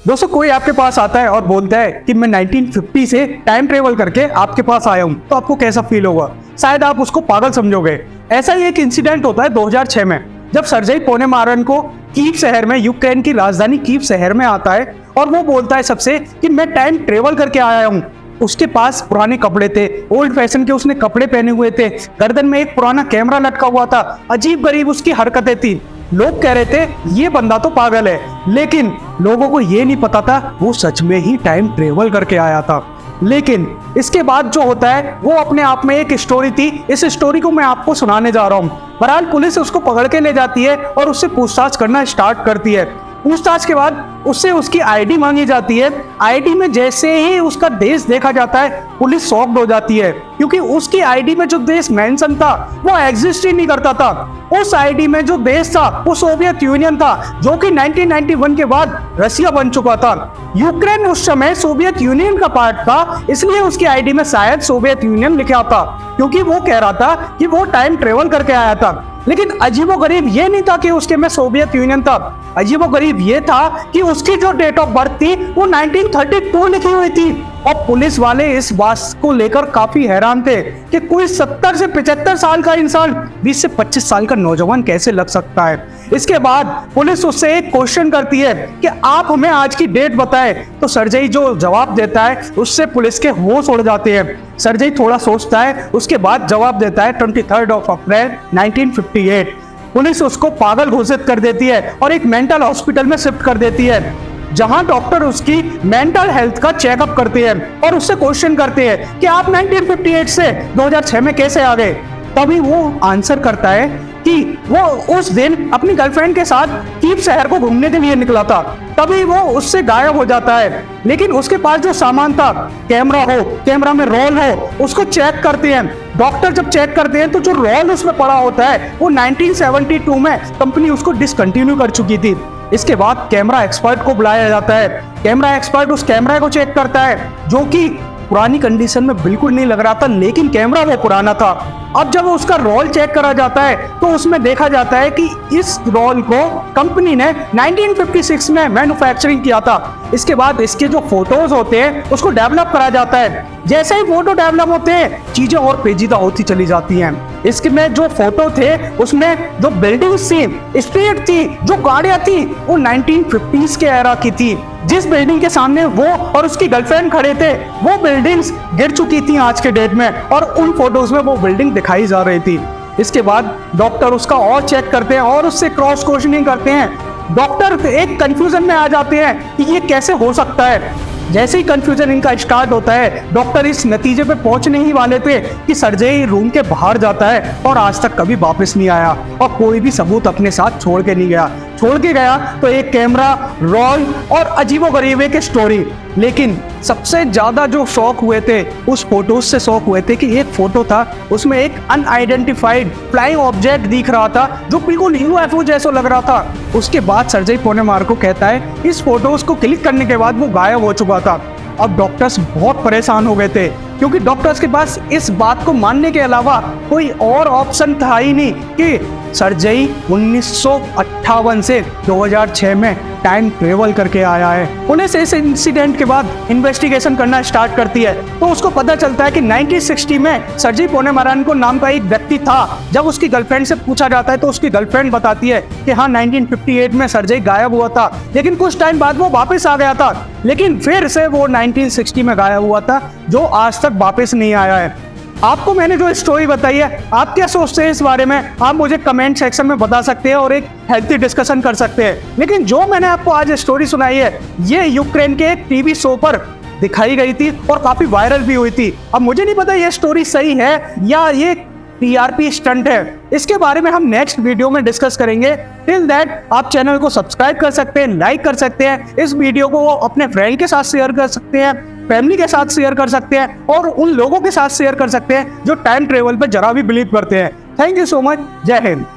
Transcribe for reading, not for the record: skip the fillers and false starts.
दोस्तों, कोई आपके पास आता है और बोलता है कि मैं 1950 से टाइम ट्रेवल करके आपके पास आया हूं, तो आपको कैसा फील होगा? शायद आप उसको पागल समझोगे। ऐसा ही एक इंसिडेंट होता है 2006 में, जब सर्जेई पोनेमारन को कीव शहर में, यूक्रेन की राजधानी कीव शहर में आता है और वो बोलता है सबसे कि मैं टाइम ट्रेवल करके आया हूँ। उसके पास पुराने कपड़े थे, ओल्ड फैशन के उसने कपड़े पहने हुए थे, गर्दन में एक पुराना कैमरा लटका हुआ था, अजीब गरीब उसकी हरकतें थी। लोग कह रहे थे ये बंदा तो पागल है, लेकिन लोगों को ये नहीं पता था वो सच में ही टाइम ट्रेवल करके आया था। लेकिन इसके बाद जो होता है वो अपने आप में एक स्टोरी थी। इस स्टोरी को मैं आपको सुनाने जा रहा हूँ। बहरहाल पुलिस उसको पकड़ के ले जाती है और उससे पूछताछ करना स्टार्ट करती है। पूछताछ के बाद उससे उसकी आईडी मांगी जाती है। आईडी में जैसे ही उसका देश देखा जाता है, पुलिस शॉक्ड हो जाती है, क्योंकि उसकी आईडी में जो देश मेंशन था वो एग्जिस्ट ही नहीं करता था। उस आईडी में जो देश था वो सोवियत यूनियन था, जो कि 1991 के बाद रशिया बन चुका था। यूक्रेन उस समय सोवियत यूनियन का पार्ट था, इसलिए उसकी आईडी में शायद सोवियत यूनियन लिखा था, क्योंकि वो कह रहा था कि वो टाइम ट्रेवल करके आया था। लेकिन अजीबोगरीब ये नहीं था कि उसके में सोवियत यूनियन था। अजीबोगरीब ये था कि उसकी जो डेट ऑफ बर्थ थी वो 1932 लिखी हुई थी। और पुलिस वाले इस बात को लेकर काफी हैरान थे कि कोई 70 से 75 साल का इंसान 20 से 25 साल का नौजवान कैसे लग सकता है। इसके बाद पुलिस उससे एक क्वेश्चन करती है कि आप हमें आज की डेट बताएं। तो सर्जेई जो जवाब देता है उससे पुलिस के होश उड़ जाते हैं। सर्जेई थोड़ा सोचता है, उसके बाद जवाब देता है 23 अप्रैल 1958। पुलिस उसको पागल घोषित कर देती है और एक मेंटल हॉस्पिटल में शिफ्ट कर देती है, जहां डॉक्टर उसकी मेंटल हेल्थ का चेकअप करते हैं और उससे क्वेश्चन करते हैं कि आप 1958 से 2006 में कैसे आ गए। तभी वो आंसर करता है कि वो उस दिन अपनी गर्लफ्रेंड के साथ कीव शहर को घूमने के लिए निकला था। तभी वो उससे गायब हो जाता है। लेकिन उसके पास जो सामान था, कैमरा में रोल हो, उसको चेक करते हैं। डॉक्टर जब चेक करते हैं तो जो रोल उसमें पड़ा होता है वो 1972 में कंपनी उसको डिसकंटिन्यू कर चुकी थी। इसके बाद कैमरा एक्सपर्ट को बुलाया जाता है। कैमरा एक्सपर्ट उस कैमरा को चेक करता है, जो कि पुरानी कंडीशन में बिल्कुल नहीं लग रहा था, लेकिन कैमरा वो पुराना था। अब जब उसका रोल चेक करा जाता है तो उसमें देखा जाता है कि इस रोल को कंपनी ने 1956 में मैन्युफैक्चरिंग किया था। इसके बाद इसके जो फोटोज होते हैं उसको डेवलप करा जाता है। जैसे ही फोटो डेवलप होते हैं, चीजें और पेचीदा होती चली जाती हैं। इसके में जो फोटो थे उसमें जो बिल्डिंग्स थी, स्ट्रीट थी, जो गाड़ियां थी, वो 1950s के एरा की थी। जिस बिल्डिंग के सामने वो और उसकी गर्लफ्रेंड खड़े थे, वो बिल्डिंग्स गिर चुकी थी आज के डेट में, और उन फोटोज में वो बिल्डिंग दिखाई जा रही थी। इसके बाद डॉक्टर उसका और चेक करते हैं और उससे क्रॉस क्वेश्चनिंग करते हैं। डॉक्टर एक कंफ्यूजन में आ जाते हैं कि ये कैसे हो सकता है। जैसे ही कंफ्यूजन इनका स्टार्ट होता है, डॉक्टर इस नतीजे पे पहुंचने ही वाले थे कि सर्जेई रूम के बाहर जाता है और आज तक कभी वापस नहीं आया और कोई भी सबूत अपने साथ छोड़ के नहीं गया। छोड़ के गया तो एक कैमरा, रोल और अजीबोगरीब एक स्टोरी। लेकिन सबसे ज्यादा जो शौक हुए थे उस फोटोज से शौक हुए थे कि एक फोटो था, उसमें एक अनआइडेंटिफाइड फ्लाइंग ऑब्जेक्ट दिख रहा था जो बिल्कुल यूएफओ जैसा लग रहा था। उसके बाद सर्जेई पोनेमार्को कहता है इस फोटोज को क्लिक करने के बाद वो गायब हो चुका था। अब डॉक्टर्स बहुत परेशान हो गए थे, क्योंकि डॉक्टर्स के पास इस बात को मानने के अलावा कोई और ऑप्शन था ही नहीं कि सर्जेई 1958 से 2006 में टाइम ट्रेवल करके आया है। पुलिस इस इंसिडेंट के बाद इन्वेस्टिगेशन करना स्टार्ट करती है, तो उसको पता चलता है कि 1960 में सर्जेई पोनेमारन को नाम का एक व्यक्ति था। जब उसकी गर्लफ्रेंड से पूछा जाता है तो उसकी गर्लफ्रेंड बताती है कि हाँ, 1958 में सर्जेई गायब हुआ था, लेकिन कुछ टाइम बाद वो वापस आ गया था। लेकिन फिर से वो 1960 में गायब हुआ था, जो आज तक वापस नहीं आया है। आपको मैंने जो स्टोरी बताई है, आप क्या सोचते हैं इस बारे में? आप मुझे कमेंट सेक्शन में बता सकते हैं और एक हेल्थी डिस्कशन कर सकते हैं। लेकिन जो मैंने आपको आज स्टोरी सुनाई है, ये यूक्रेन के एक टीवी शो पर दिखाई गई थी और काफी वायरल भी हुई थी। अब मुझे नहीं पता ये स्टोरी सही है या ये टीआरपी स्टंट है। इसके बारे में हम नेक्स्ट वीडियो में डिस्कस करेंगे। टिल दैट आप चैनल को सब्सक्राइब कर सकते हैं, लाइक कर सकते हैं, इस वीडियो को अपने फ्रेंड के साथ शेयर कर सकते हैं, फैमिली के साथ शेयर कर सकते हैं और उन लोगों के साथ शेयर कर सकते हैं जो टाइम ट्रेवल पर जरा भी बिलीव करते हैं। Thank you so much. जय हिंद।